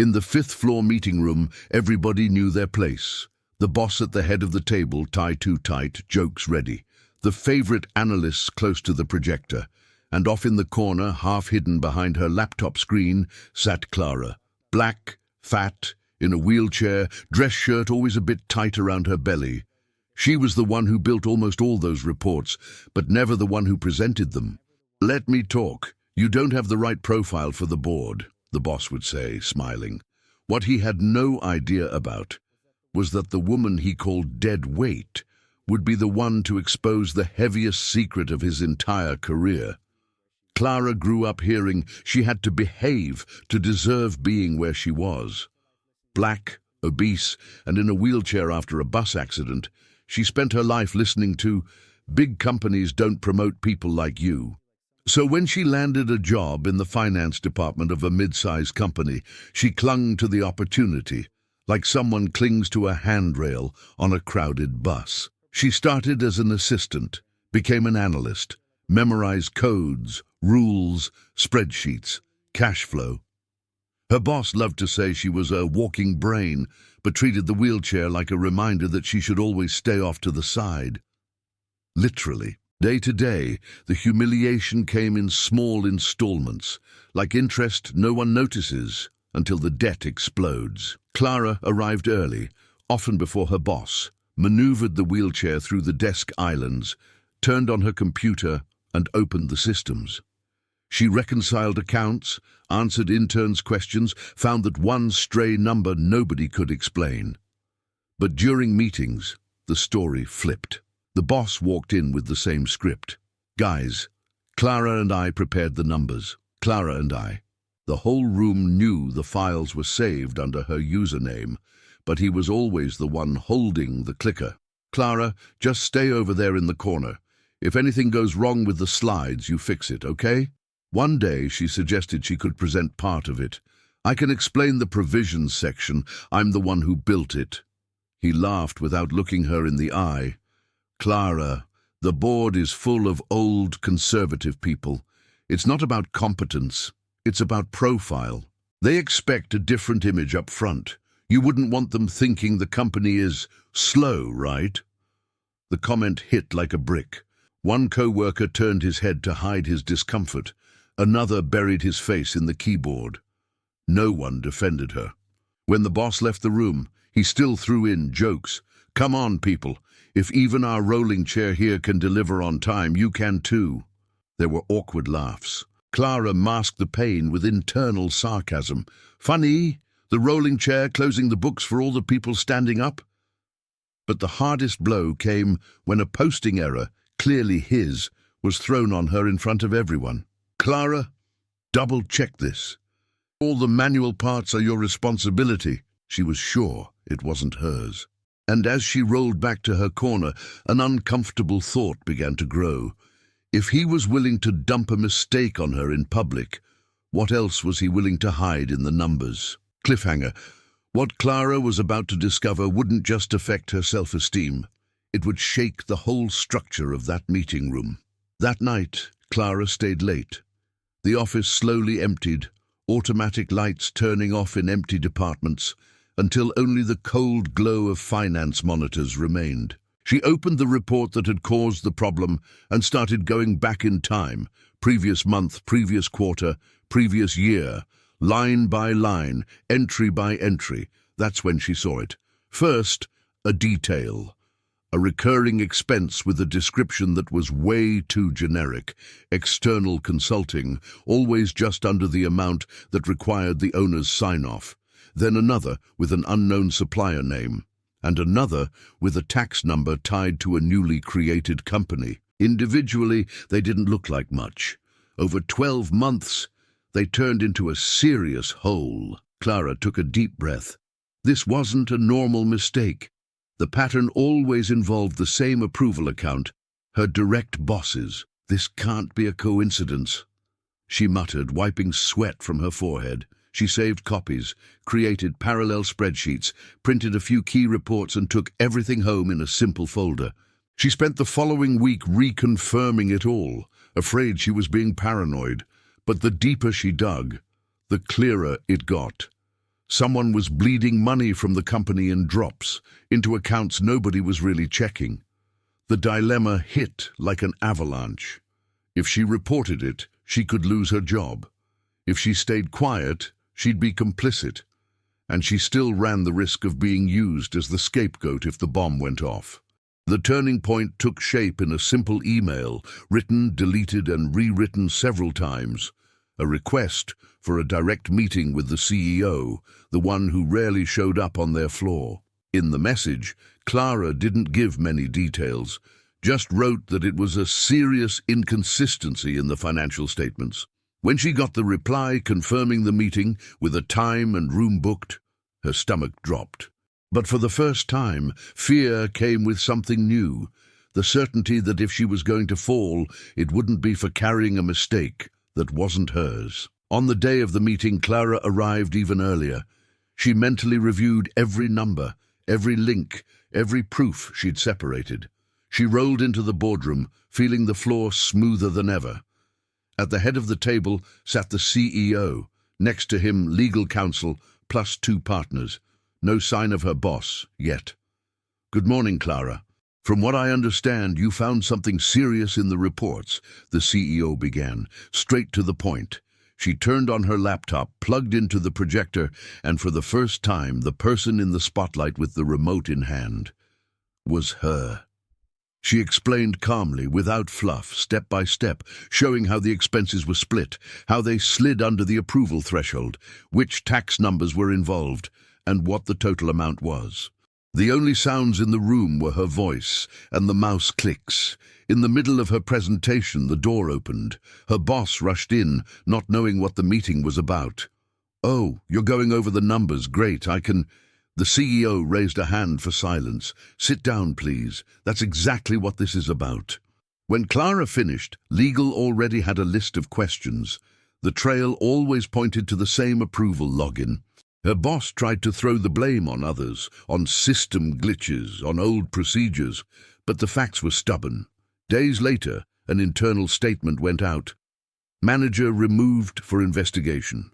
In the fifth-floor meeting room, everybody knew their place. The boss at the head of the table, tie too tight, jokes ready. The favorite analysts close to the projector. And off in the corner, half hidden behind her laptop screen, sat Clara. Black, fat, in a wheelchair, dress shirt always a bit tight around her belly. She was the one who built almost all those reports, but never the one who presented them. "Let me talk. You don't have the right profile for the board," the boss would say, smiling. What he had no idea about was that the woman he called dead weight would be the one to expose the heaviest secret of his entire career. Clara grew up hearing she had to behave to deserve being where she was. Black, obese, and in a wheelchair after a bus accident, she spent her life listening to, "Big companies don't promote people like you." So when she landed a job in the finance department of a mid-sized company, she clung to the opportunity, like someone clings to a handrail on a crowded bus. She started as an assistant, became an analyst, memorized codes, rules, spreadsheets, cash flow. Her boss loved to say she was a walking brain, but treated the wheelchair like a reminder that she should always stay off to the side. Literally. Day to day, the humiliation came in small installments, like interest no one notices until the debt explodes. Clara arrived early, often before her boss, maneuvered the wheelchair through the desk islands, turned on her computer, and opened the systems. She reconciled accounts, answered interns' questions, found that one stray number nobody could explain. But during meetings, the story flipped. The boss walked in with the same script. "Guys, Clara and I prepared the numbers. Clara and I." The whole room knew the files were saved under her username, but he was always the one holding the clicker. "Clara, just stay over there in the corner. If anything goes wrong with the slides, you fix it, okay?" One day she suggested she could present part of it. "I can explain the provisions section. I'm the one who built it." He laughed without looking her in the eye. "Clara, the board is full of old conservative people. It's not about competence, it's about profile. They expect a different image up front. You wouldn't want them thinking the company is slow, right?" The comment hit like a brick. One co-worker turned his head to hide his discomfort. Another buried his face in the keyboard. No one defended her. When the boss left the room, he still threw in jokes. "Come on, people. If even our rolling chair here can deliver on time, you can too." There were awkward laughs. Clara masked the pain with internal sarcasm. "Funny, the rolling chair closing the books for all the people standing up?" But the hardest blow came when a posting error, clearly his, was thrown on her in front of everyone. "Clara, double-check this. All the manual parts are your responsibility." She was sure it wasn't hers. And as she rolled back to her corner, an uncomfortable thought began to grow. If he was willing to dump a mistake on her in public, what else was he willing to hide in the numbers? Cliffhanger. What Clara was about to discover wouldn't just affect her self-esteem. It would shake the whole structure of that meeting room. That night, Clara stayed late. The office slowly emptied, automatic lights turning off in empty departments, until only the cold glow of finance monitors remained. She opened the report that had caused the problem and started going back in time, previous month, previous quarter, previous year, line by line, entry by entry. That's when she saw it. First, a detail. A recurring expense with a description that was way too generic. External consulting, always just under the amount that required the owner's sign-off. Then another with an unknown supplier name, and another with a tax number tied to a newly created company. Individually, they didn't look like much. Over 12 months, they turned into a serious hole. Clara took a deep breath. This wasn't a normal mistake. The pattern always involved the same approval account, her direct bosses. "This can't be a coincidence," she muttered, wiping sweat from her forehead. She saved copies, created parallel spreadsheets, printed a few key reports, and took everything home in a simple folder. She spent the following week reconfirming it all, afraid she was being paranoid. But the deeper she dug, the clearer it got. Someone was bleeding money from the company in drops into accounts nobody was really checking. The dilemma hit like an avalanche. If she reported it, she could lose her job. If she stayed quiet, she'd be complicit. And she still ran the risk of being used as the scapegoat if the bomb went off. The turning point took shape in a simple email, written, deleted, and rewritten several times. A request for a direct meeting with the CEO, the one who rarely showed up on their floor. In the message, Clara didn't give many details, just wrote that it was a serious inconsistency in the financial statements. When she got the reply confirming the meeting with a time and room booked, her stomach dropped. But for the first time, fear came with something new, the certainty that if she was going to fall, it wouldn't be for carrying a mistake that wasn't hers. On the day of the meeting, Clara arrived even earlier. She mentally reviewed every number, every link, every proof she'd separated. She rolled into the boardroom, feeling the floor smoother than ever. At the head of the table sat the CEO, next to him legal counsel plus 2 partners. No sign of her boss, yet. "Good morning, Clara. From what I understand, you found something serious in the reports," the CEO began, straight to the point. She turned on her laptop, plugged into the projector, and for the first time, the person in the spotlight with the remote in hand was her. She explained calmly, without fluff, step by step, showing how the expenses were split, how they slid under the approval threshold, which tax numbers were involved, and what the total amount was. The only sounds in the room were her voice and the mouse clicks. In the middle of her presentation, the door opened. Her boss rushed in, not knowing what the meeting was about. "Oh, you're going over the numbers. Great, I can—" The CEO raised a hand for silence. "Sit down, please. That's exactly what this is about." When Clara finished, legal already had a list of questions. The trail always pointed to the same approval login. Her boss tried to throw the blame on others, on system glitches, on old procedures, but the facts were stubborn. Days later, an internal statement went out. "Manager removed for investigation."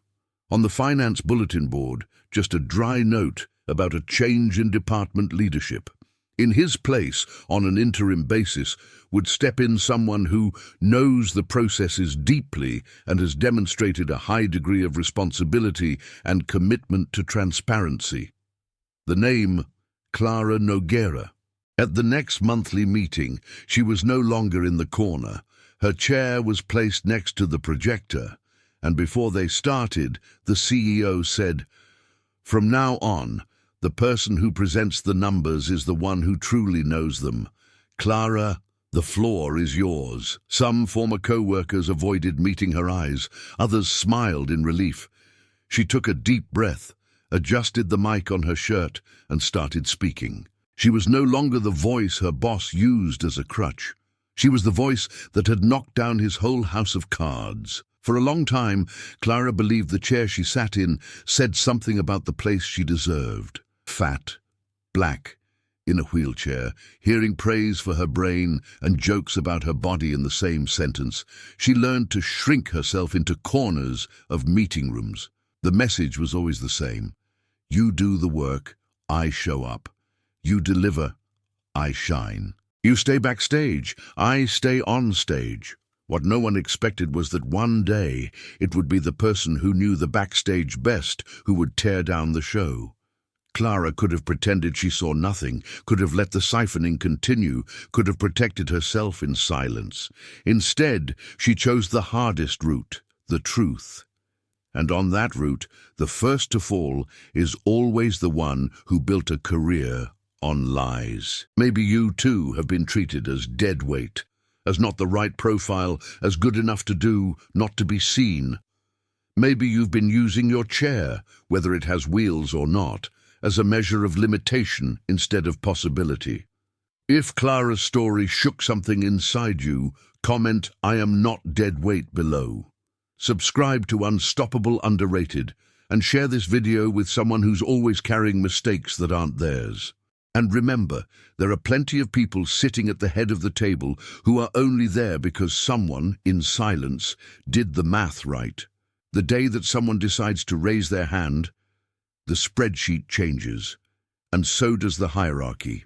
On the finance bulletin board, just a dry note about a change in department leadership. In his place, on an interim basis, would step in someone who knows the processes deeply and has demonstrated a high degree of responsibility and commitment to transparency. The name, Clara Noguera. At the next monthly meeting, she was no longer in the corner. Her chair was placed next to the projector, and before they started, the CEO said, "From now on, the person who presents the numbers is the one who truly knows them. Clara, the floor is yours." Some former co-workers avoided meeting her eyes. Others smiled in relief. She took a deep breath, adjusted the mic on her shirt, and started speaking. She was no longer the voice her boss used as a crutch. She was the voice that had knocked down his whole house of cards. For a long time, Clara believed the chair she sat in said something about the place she deserved. Fat, black, in a wheelchair, hearing praise for her brain and jokes about her body in the same sentence, she learned to shrink herself into corners of meeting rooms. The message was always the same. You do the work, I show up. You deliver, I shine. You stay backstage, I stay on stage. What no one expected was that one day it would be the person who knew the backstage best who would tear down the show. Clara could have pretended she saw nothing, could have let the siphoning continue, could have protected herself in silence. Instead, she chose the hardest route, the truth. And on that route, the first to fall is always the one who built a career on lies. Maybe you too have been treated as dead weight, as not the right profile, as good enough to do, not to be seen. Maybe you've been using your chair, whether it has wheels or not, as a measure of limitation instead of possibility. If Clara's story shook something inside you, comment "I am not dead weight" below. Subscribe to Unstoppable Underrated and share this video with someone who's always carrying mistakes that aren't theirs. And remember, there are plenty of people sitting at the head of the table who are only there because someone, in silence, did the math right. The day that someone decides to raise their hand, the spreadsheet changes, and so does the hierarchy.